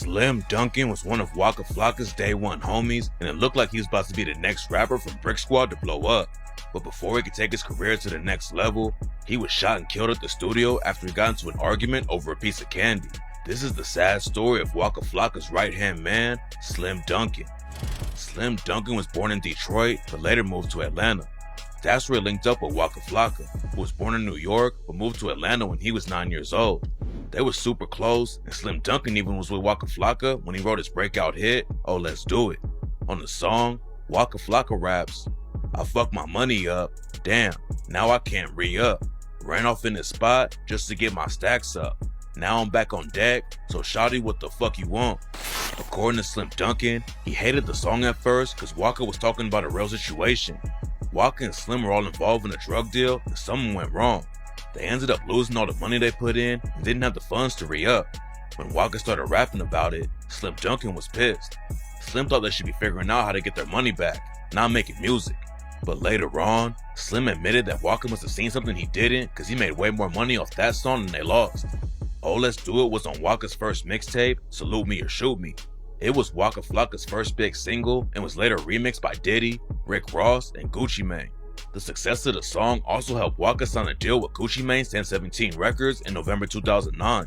Slim Dunkin was one of Waka Flocka's day one homies, and it looked like he was about to be the next rapper from Brick Squad to blow up. But before he could take his career to the next level, he was shot and killed at the studio after he got into an argument over a piece of candy. This is the sad story of Waka Flocka's right-hand man, Slim Dunkin. Slim Dunkin was born in Detroit, but later moved to Atlanta. That's where he linked up with Waka Flocka, who was born in New York, but moved to Atlanta when he was 9 years old. They were super close, and Slim Dunkin even was with Waka Flocka when he wrote his breakout hit, Oh Let's Do It. On the song, Waka Flocka raps, I fucked my money up, damn, now I can't re-up. Ran off in this spot just to get my stacks up. Now I'm back on deck, so shawty, what the fuck you want? According to Slim Dunkin, he hated the song at first cause Waka was talking about a real situation. Waka and Slim were all involved in a drug deal and something went wrong. They ended up losing all the money they put in and didn't have the funds to re-up. When Waka started rapping about it, Slim Dunkin was pissed. Slim thought they should be figuring out how to get their money back, not making music. But later on, Slim admitted that Waka must have seen something he didn't cause he made way more money off that song than they lost. Oh Let's Do It was on Waka's first mixtape, Salute Me or Shoot Me. It was Waka Flocka's first big single and was later remixed by Diddy, Rick Ross, and Gucci Mane. The success of the song also helped Waka sign a deal with Gucci Mane's 1017 Records in November 2009.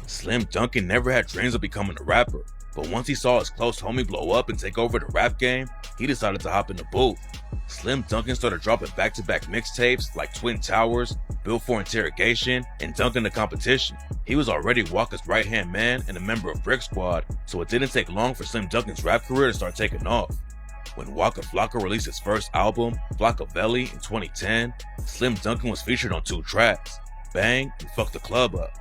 Slim Dunkin never had dreams of becoming a rapper, but once he saw his close homie blow up and take over the rap game, he decided to hop in the booth. Slim Dunkin started dropping back-to-back mixtapes like Twin Towers, Bill for Interrogation, and Dunkin the Competition. He was already Waka's right-hand man and a member of Brick Squad, so it didn't take long for Slim Dunkin's rap career to start taking off. When Waka Flocka released his first album, Flockavelli, in 2010, Slim Dunkin was featured on 2 tracks, Bang and Fuck the Club Up.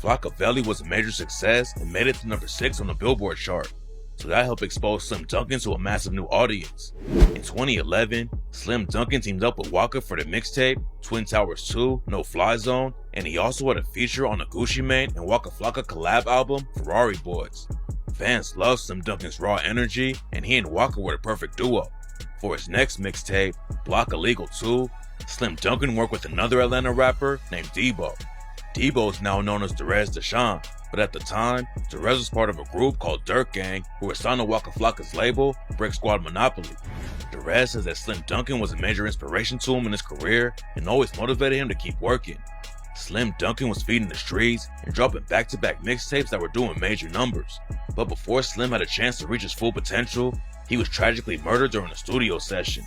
Flockavelli was a major success and made it to number 6 on the Billboard chart, so that helped expose Slim Dunkin to a massive new audience. In 2011, Slim Dunkin teamed up with Waka for the mixtape Twin Towers 2 No Fly Zone, and he also had a feature on the Gucci Mane and Waka Flocka collab album Ferrari Boys. Fans loved Slim Dunkin's raw energy, and he and Waka were the perfect duo. For his next mixtape, Block Illegal 2, Slim Dunkin worked with another Atlanta rapper named Debo. Debo is now known as Derez Deshawn, but at the time, Derez was part of a group called Dirt Gang who were signed to Waka Flocka's label, Brick Squad Monopoly. Derez says that Slim Dunkin was a major inspiration to him in his career and always motivated him to keep working. Slim Dunkin was feeding the streets and dropping back-to-back mixtapes that were doing major numbers. But before Slim had a chance to reach his full potential, he was tragically murdered during a studio session.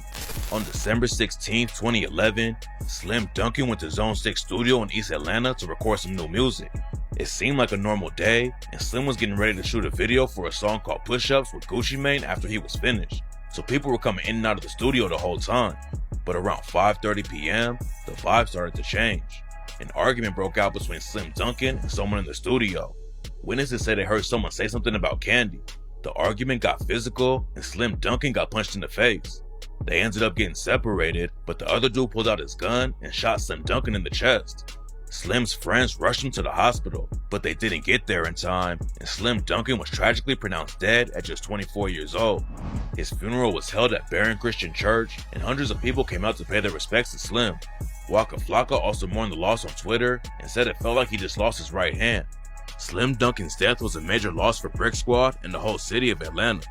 On December 16, 2011, Slim Dunkin went to Zone 6 Studio in East Atlanta to record some new music. It seemed like a normal day, and Slim was getting ready to shoot a video for a song called Push Ups with Gucci Mane after he was finished. So people were coming in and out of the studio the whole time. But around 5:30 p.m., the vibe started to change. An argument broke out between Slim Dunkin and someone in the studio. Witnesses say they heard someone say something about candy. The argument got physical and Slim Dunkin got punched in the face. They ended up getting separated, but the other dude pulled out his gun and shot Slim Dunkin in the chest. Slim's friends rushed him to the hospital, but they didn't get there in time, and Slim Dunkin was tragically pronounced dead at just 24 years old. His funeral was held at Barron Christian Church, and hundreds of people came out to pay their respects to Slim. Waka Flocka also mourned the loss on Twitter and said it felt like he just lost his right hand. Slim Dunkin's death was a major loss for Brick Squad and the whole city of Atlanta.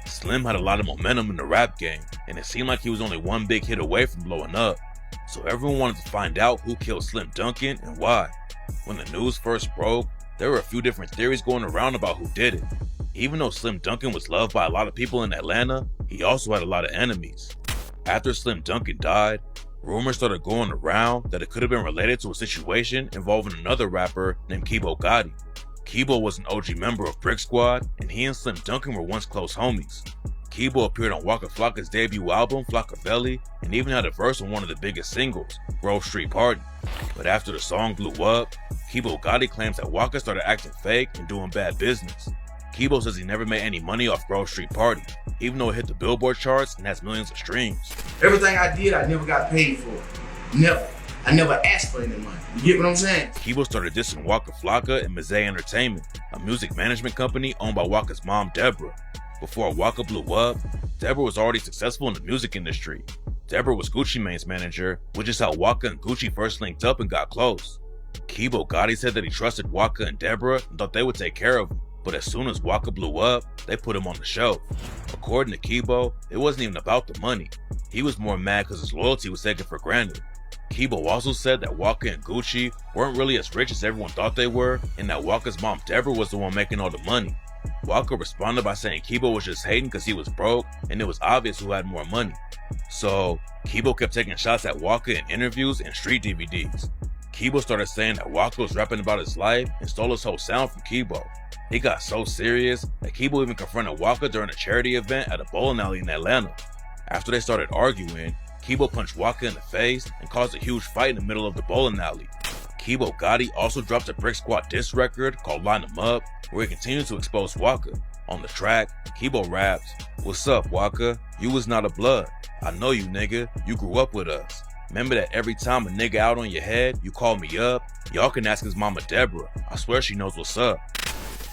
Slim had a lot of momentum in the rap game, and it seemed like he was only one big hit away from blowing up. So everyone wanted to find out who killed Slim Dunkin and why. When the news first broke, there were a few different theories going around about who did it. Even though Slim Dunkin was loved by a lot of people in Atlanta, he also had a lot of enemies. After Slim Dunkin died, rumors started going around that it could have been related to a situation involving another rapper named Kibo Gotti. Kibo was an OG member of Brick Squad, and he and Slim Dunkin were once close homies. Kibo appeared on Waka Flocka's debut album, Flockavelli, and even had a verse on one of the biggest singles, Grove Street Party. But after the song blew up, Kibo Gotti claims that Waka started acting fake and doing bad business. Kibo says he never made any money off Grove Street Party, even though it hit the Billboard charts and has millions of streams. Everything I did, I never got paid for. Never. I never asked for any money. You get what I'm saying? Kibo started dissing Waka Flocka and Mazay Entertainment, a music management company owned by Waka's mom, Deborah. Before Waka blew up, Deborah was already successful in the music industry. Deborah was Gucci Mane's manager, which is how Waka and Gucci first linked up and got close. Kibo Gotti said that he trusted Waka and Deborah and thought they would take care of him, but as soon as Waka blew up, they put him on the show. According to Kibo, it wasn't even about the money. He was more mad because his loyalty was taken for granted. Kibo also said that Waka and Gucci weren't really as rich as everyone thought they were, and that Waka's mom Deborah was the one making all the money. Waka responded by saying Kibo was just hating because he was broke and it was obvious who had more money. So Kibo kept taking shots at Waka in interviews and street DVDs. Kibo started saying that Waka was rapping about his life and stole his whole sound from Kibo. He got so serious that Kibo even confronted Waka during a charity event at a bowling alley in Atlanta. After they started arguing, Kibo punched Waka in the face and caused a huge fight in the middle of the bowling alley. Kibo Gotti also dropped a Brick Squad diss record called Line 'Em Up, where he continued to expose Waka. On the track, Kibo raps, "What's up, Waka? You was not a blood. I know you, nigga. You grew up with us. Remember that every time a nigga out on your head, you call me up? Y'all can ask his mama Deborah. I swear she knows what's up."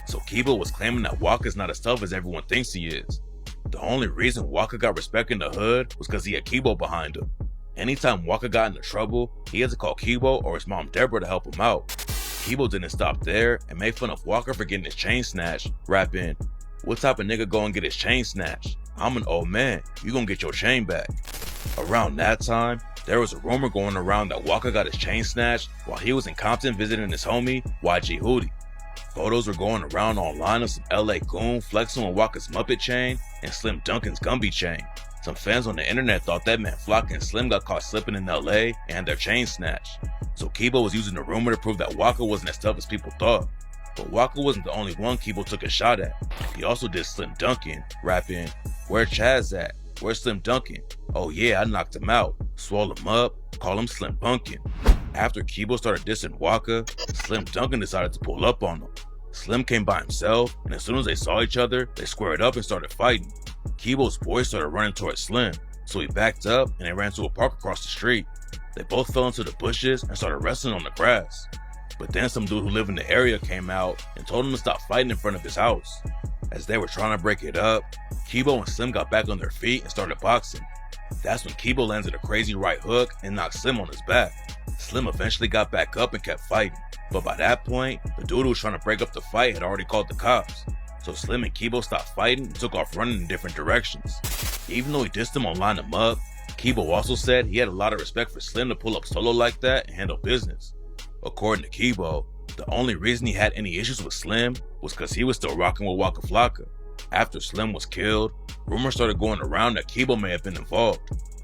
So Kibo was claiming that Waka's not as tough as everyone thinks he is. The only reason Waka got respect in the hood was because he had Kibo behind him. Anytime Waka got into trouble, he had to call Kibo or his mom Deborah to help him out. Kibo didn't stop there and made fun of Waka for getting his chain snatched, rapping, "What type of nigga go and get his chain snatched? I'm an old man, you gonna get your chain back." Around that time, there was a rumor going around that Waka got his chain snatched while he was in Compton visiting his homie, YG Hootie. Photos were going around online of some LA goon flexing on Waka's Muppet chain and Slim Dunkin's Gumby chain. Some fans on the internet thought that meant Flocka and Slim got caught slipping in LA and had their chain snatched. So Kibo was using the rumor to prove that Waka wasn't as tough as people thought. But Waka wasn't the only one Kibo took a shot at. He also did Slim Dunkin, rapping, "Where Chaz at? Where's Slim Dunkin? Oh yeah, I knocked him out. Swole him up, call him Slim Bunkin." After Kibo started dissing Waka, Slim Dunkin decided to pull up on him. Slim came by himself, and as soon as they saw each other, they squared up and started fighting. Kibo's boys started running towards Slim, so he backed up and they ran to a park across the street. They both fell into the bushes and started wrestling on the grass. But then some dude who lived in the area came out and told him to stop fighting in front of his house. As they were trying to break it up, Kibo and Slim got back on their feet and started boxing. That's when Kibo landed a crazy right hook and knocked Slim on his back. Slim eventually got back up and kept fighting, but by that point, the dude who was trying to break up the fight had already called the cops. So Slim and Kibo stopped fighting and took off running in different directions. Even though he dissed him on Line 'Em Up, Kibo also said he had a lot of respect for Slim to pull up solo like that and handle business. According to Kibo, the only reason he had any issues with Slim was because he was still rocking with Waka Flocka. After Slim was killed, rumors started going around that Kibo may have been involved.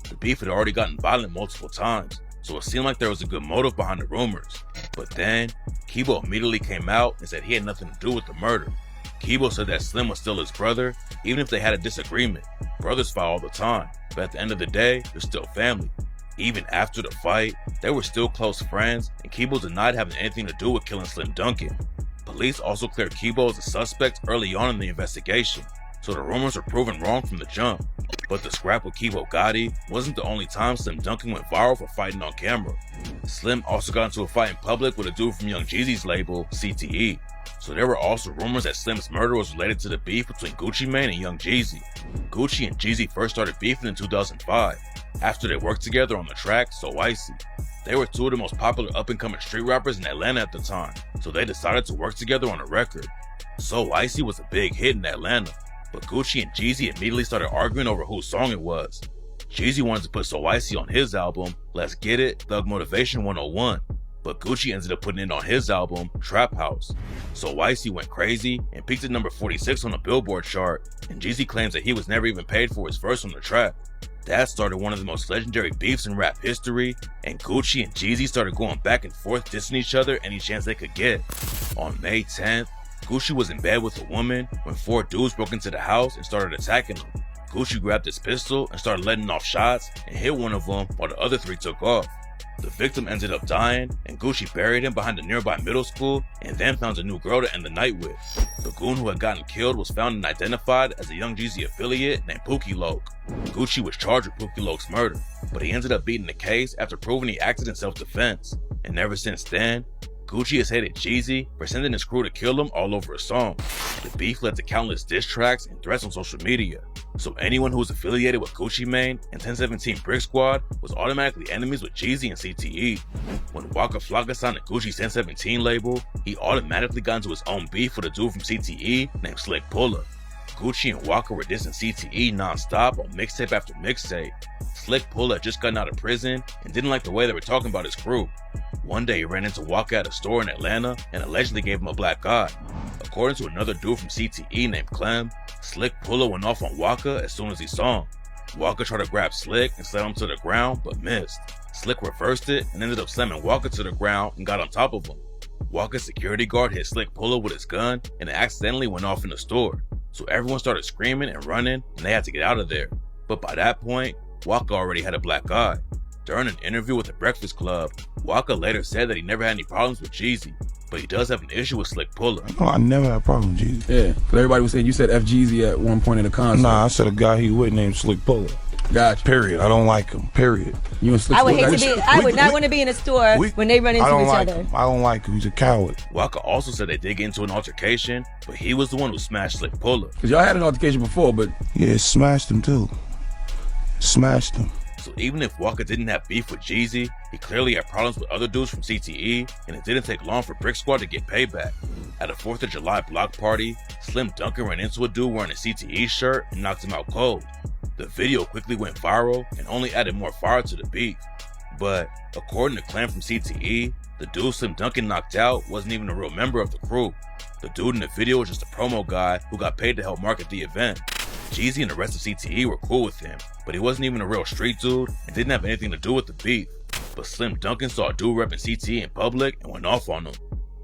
The beef had already gotten violent multiple times, so it seemed like there was a good motive behind the rumors. But then, Kibo immediately came out and said he had nothing to do with the murder. Kibo said that Slim was still his brother, even if they had a disagreement. Brothers fight all the time, but at the end of the day, they're still family. Even after the fight, they were still close friends, and Kibo denied having anything to do with killing Slim Dunkin. Police also cleared Kibo as a suspect early on in the investigation, so the rumors were proven wrong from the jump. But the scrap with Kibo Gotti wasn't the only time Slim Dunkin went viral for fighting on camera. Slim also got into a fight in public with a dude from Young Jeezy's label, CTE. So there were also rumors that Slim's murder was related to the beef between Gucci Mane and Young Jeezy. Gucci and Jeezy first started beefing in 2005, after they worked together on the track So Icy. They were two of the most popular up-and-coming street rappers in Atlanta at the time, so they decided to work together on a record. So Icy was a big hit in Atlanta, but Gucci and Jeezy immediately started arguing over whose song it was. Jeezy wanted to put So Icy on his album, Let's Get It, Thug Motivation 101, but Gucci ended up putting it on his album, Trap House. So Icy went crazy and peaked at number 46 on the Billboard chart, and Jeezy claims that he was never even paid for his verse on the track. That started one of the most legendary beefs in rap history, and Gucci and Jeezy started going back and forth dissing each other any chance they could get. On May 10th, Gucci was in bed with a woman when 4 dudes broke into the house and started attacking him. Gucci grabbed his pistol and started letting off shots and hit one of them while the other 3 took off. The victim ended up dying, and Gucci buried him behind a nearby middle school and then found a new girl to end the night with. The goon who had gotten killed was found and identified as a Young Jeezy affiliate named Pookie Loke. Gucci was charged with Pookie Loke's murder, but he ended up beating the case after proving he acted in self-defense. And ever since then, Gucci has hated Jeezy for sending his crew to kill him all over a song. The beef led to countless diss tracks and threats on social media. So anyone who was affiliated with Gucci Mane and 1017 Brick Squad was automatically enemies with Jeezy and CTE. When Waka Flocka signed the Gucci's 1017 label, he automatically got into his own beef with a dude from CTE named Slick Pulla. Gucci and Waka were dissing CTE non-stop on mixtape after mixtape. Slick Pulla had just gotten out of prison and didn't like the way they were talking about his crew. One day he ran into Waka at a store in Atlanta and allegedly gave him a black eye. According to another dude from CTE named Clem, Slick Pulla went off on Waka as soon as he saw him. Waka tried to grab Slick and slam him to the ground, but missed. Slick reversed it and ended up slamming Waka to the ground and got on top of him. Waka's security guard hit Slick Pulla with his gun and it accidentally went off in the store. So everyone started screaming and running and they had to get out of there. But by that point, Waka already had a black eye. During an interview with the Breakfast Club, Waka later said that he never had any problems with Jeezy, but he does have an issue with Slick Pulla. No, I never had a problem with Jeezy. Yeah, because everybody was saying you said F Jeezy at one point in the concert. Nah, I said a guy he with named Slick Pulla. Gotcha. Period. I don't like him. Period. You and Slick I would Pulla- hate to be. I would not want to be in a store when they run into I don't each like other. him. I don't like him. He's a coward. Waka also said they did get into an altercation, but he was the one who smashed Slick Pulla. Cause y'all had an altercation before, but Yeah, smashed him too. Smashed him. So even if Waka didn't have beef with Jeezy, he clearly had problems with other dudes from CTE, and it didn't take long for Brick Squad to get payback. At a 4th of July block party, Slim Dunkin ran into a dude wearing a CTE shirt and knocked him out cold. The video quickly went viral and only added more fire to the beef. But according to Clem from CTE, the dude Slim Dunkin knocked out wasn't even a real member of the crew. The dude in the video was just a promo guy who got paid to help market the event. Jeezy and the rest of CTE were cool with him, but he wasn't even a real street dude and didn't have anything to do with the beef. But Slim Dunkin saw a dude repping CTE in public and went off on him.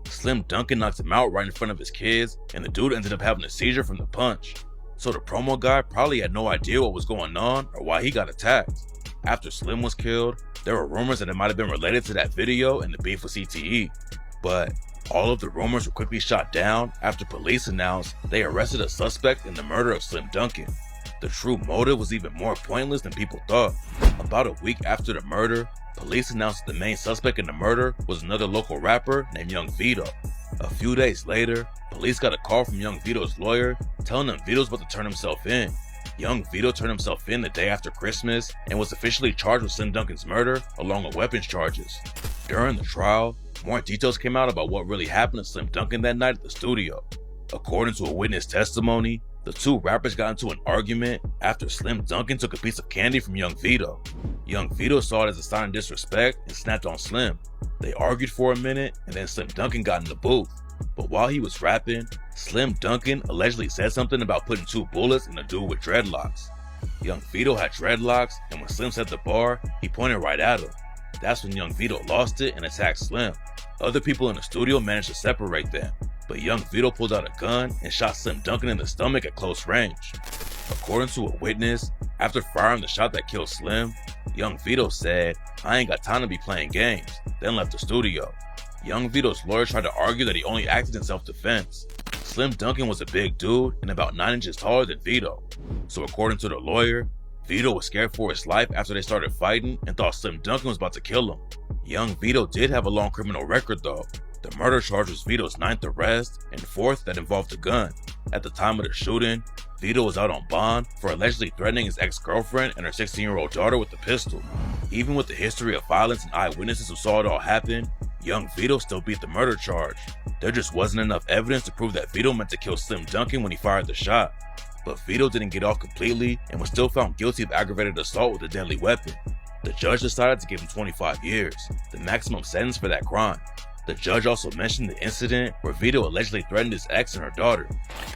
Slim Dunkin knocked him out right in front of his kids, and the dude ended up having a seizure from the punch. So the promo guy probably had no idea what was going on or why he got attacked. After Slim was killed, there were rumors that it might have been related to that video and the beef with CTE. But all of the rumors were quickly shot down after police announced they arrested a suspect in the murder of Slim Dunkin. The true motive was even more pointless than people thought. About a week after the murder, police announced that the main suspect in the murder was another local rapper named Young Vito. A few days later, police got a call from Young Vito's lawyer telling them Vito's about to turn himself in. Young Vito turned himself in the day after Christmas and was officially charged with Slim Dunkin's murder along with weapons charges. During the trial, more details came out about what really happened to Slim Dunkin that night at the studio. According to a witness testimony, the two rappers got into an argument after Slim Dunkin took a piece of candy from Young Vito. Young Vito saw it as a sign of disrespect and snapped on Slim. They argued for a minute and then Slim Dunkin got in the booth. But while he was rapping, Slim Dunkin allegedly said something about putting 2 bullets in a dude with dreadlocks. Young Vito had dreadlocks, and when Slim said the bar, he pointed right at him. That's when Young Vito lost it and attacked Slim. Other people in the studio managed to separate them, but Young Vito pulled out a gun and shot Slim Dunkin in the stomach at close range. According to a witness, after firing the shot that killed Slim, Young Vito said, "I ain't got time to be playing games," then left the studio. Young Vito's lawyer tried to argue that he only acted in self-defense. Slim Dunkin was a big dude and about 9 inches taller than Vito. So according to the lawyer, Vito was scared for his life after they started fighting and thought Slim Dunkin was about to kill him. Young Vito did have a long criminal record though. The murder charge was Vito's 9th arrest and 4th that involved a gun. At the time of the shooting, Vito was out on bond for allegedly threatening his ex-girlfriend and her 16-year-old daughter with a pistol. Even with the history of violence and eyewitnesses who saw it all happen, Young Vito still beat the murder charge. There just wasn't enough evidence to prove that Vito meant to kill Slim Dunkin when he fired the shot. But Vito didn't get off completely and was still found guilty of aggravated assault with a deadly weapon. The judge decided to give him 25 years, the maximum sentence for that crime. The judge also mentioned the incident where Vito allegedly threatened his ex and her daughter.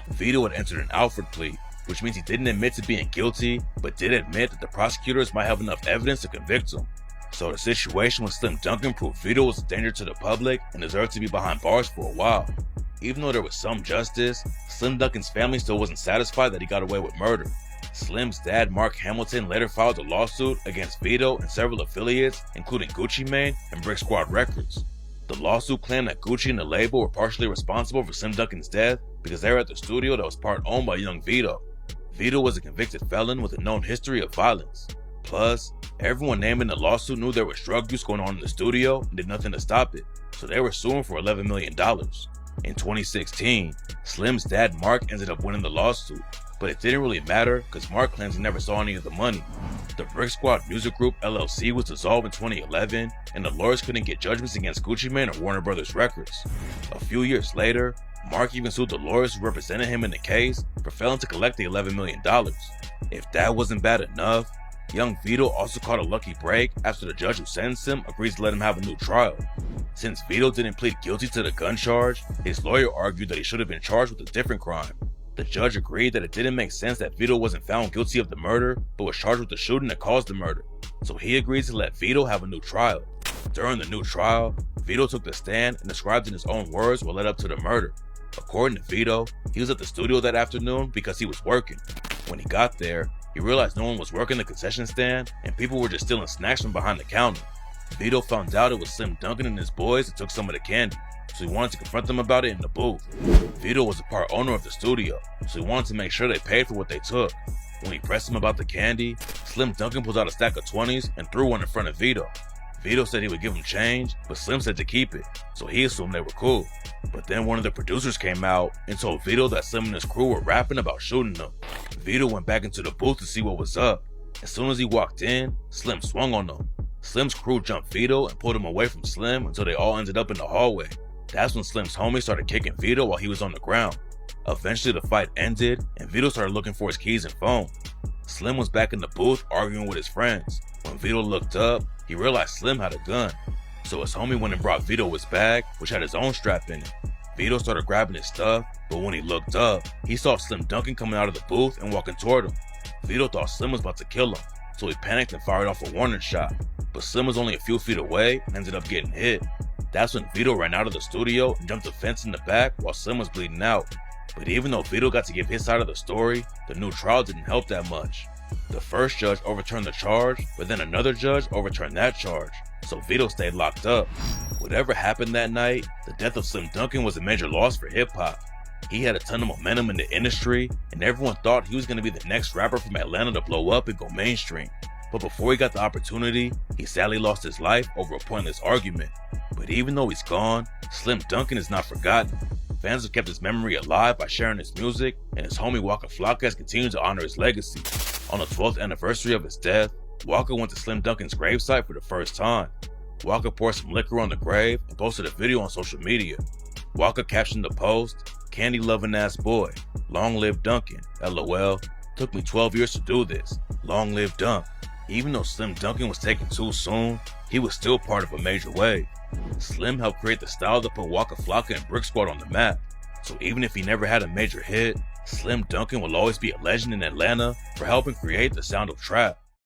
Vito had entered an Alford plea, which means he didn't admit to being guilty, but did admit that the prosecutors might have enough evidence to convict him. So the situation with Slim Dunkin proved Vito was a danger to the public and deserved to be behind bars for a while. Even though there was some justice, Slim Dunkin's family still wasn't satisfied that he got away with murder. Slim's dad, Mark Hamilton, later filed a lawsuit against Vito and several affiliates, including Gucci Mane and Brick Squad Records. The lawsuit claimed that Gucci and the label were partially responsible for Slim Dunkin's death because they were at the studio that was part owned by Young Vito. Vito was a convicted felon with a known history of violence. Plus, everyone named in the lawsuit knew there was drug use going on in the studio and did nothing to stop it, so they were suing for $11 million. In 2016, Slim's dad Mark ended up winning the lawsuit. But it didn't really matter because Mark claims he never saw any of the money. The Brick Squad Music Group LLC was dissolved in 2011, and the lawyers couldn't get judgments against Gucci Mane or Warner Brothers Records. A few years later, Mark even sued the lawyers who represented him in the case for failing to collect the $11 million. If that wasn't bad enough, young Vito also caught a lucky break after the judge who sentenced him agrees to let him have a new trial. Since Vito didn't plead guilty to the gun charge, his lawyer argued that he should have been charged with a different crime. The judge agreed that it didn't make sense that Vito wasn't found guilty of the murder, but was charged with the shooting that caused the murder. So he agreed to let Vito have a new trial. During the new trial, Vito took the stand and described in his own words what led up to the murder. According to Vito, he was at the studio that afternoon because he was working. When he got there, he realized no one was working the concession stand and people were just stealing snacks from behind the counter. Vito found out it was Slim Dunkin and his boys that took some of the candy, so he wanted to confront them about it in the booth. Vito was a part owner of the studio, so he wanted to make sure they paid for what they took. When he pressed him about the candy, Slim Dunkin pulled out a stack of 20s and threw one in front of Vito. Vito said he would give him change, but Slim said to keep it, so he assumed they were cool. But then one of the producers came out and told Vito that Slim and his crew were rapping about shooting them. Vito went back into the booth to see what was up. As soon as he walked in, Slim swung on them. Slim's crew jumped Vito and pulled him away from Slim until they all ended up in the hallway. That's when Slim's homies started kicking Vito while he was on the ground. Eventually the fight ended and Vito started looking for his keys and phone. Slim was back in the booth arguing with his friends. When Vito looked up, he realized Slim had a gun. So his homie went and brought Vito his bag, which had his own strap in it. Vito started grabbing his stuff, but when he looked up, he saw Slim Dunkin coming out of the booth and walking toward him. Vito thought Slim was about to kill him, so he panicked and fired off a warning shot. But Slim was only a few feet away and ended up getting hit. That's when Vito ran out of the studio and jumped the fence in the back while Slim was bleeding out. But even though Vito got to give his side of the story, the new trial didn't help that much. The first judge overturned the charge, but then another judge overturned that charge, so Vito stayed locked up. Whatever happened that night, the death of Slim Dunkin was a major loss for hip-hop. He had a ton of momentum in the industry, and everyone thought he was going to be the next rapper from Atlanta to blow up and go mainstream. But before he got the opportunity, he sadly lost his life over a pointless argument. But even though he's gone, Slim Dunkin is not forgotten. Fans have kept his memory alive by sharing his music, and his homie Waka Flocka has continued to honor his legacy. On the 12th anniversary of his death, Waka went to Slim Dunkin's gravesite for the first time. Waka poured some liquor on the grave and posted a video on social media. Waka captioned the post, "Candy loving ass boy, long live Dunkin, LOL, took me 12 years to do this, long live Dunk." Even though Slim Dunkin was taken too soon, he was still part of a major wave. Slim helped create the style that put Waka Flocka and Brick Squad on the map. So even if he never had a major hit, Slim Dunkin will always be a legend in Atlanta for helping create the sound of trap.